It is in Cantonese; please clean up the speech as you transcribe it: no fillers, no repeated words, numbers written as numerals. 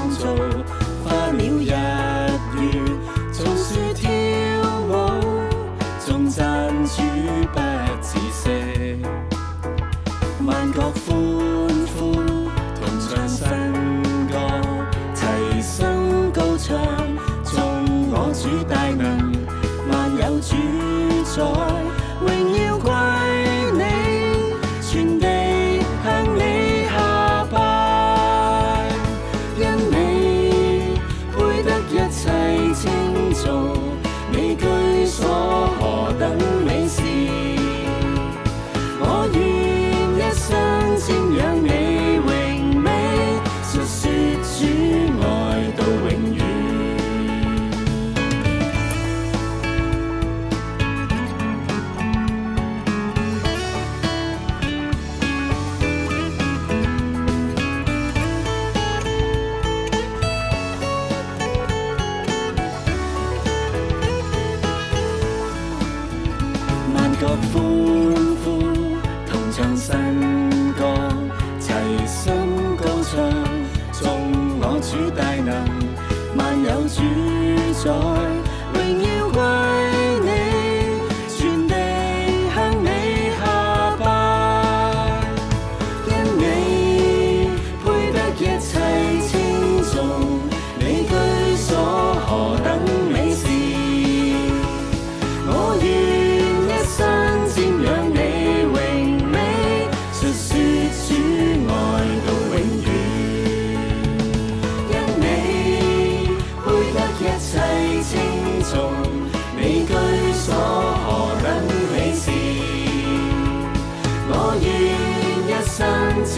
創造，花鳥日月，眾說跳舞，頌讚主不止息。萬國歡呼，同唱新歌，齊心高唱，頌我主大能，萬有主宰，榮耀歸你，全地向你下拜，因你配得一切稱頌，你居所何等美善，我願一生瞻仰你榮美，述說主愛到永遠。萬國歡呼，同唱新歌，齊心高唱，頌我主大能，萬有主宰，榮耀歸你，全地向你下拜，因你配得一切稱頌，你居所何等美善，我願一生瞻仰你榮美，述說主愛到永遠。因你配得一切稱頌，你居所何等美善，我願一生瞻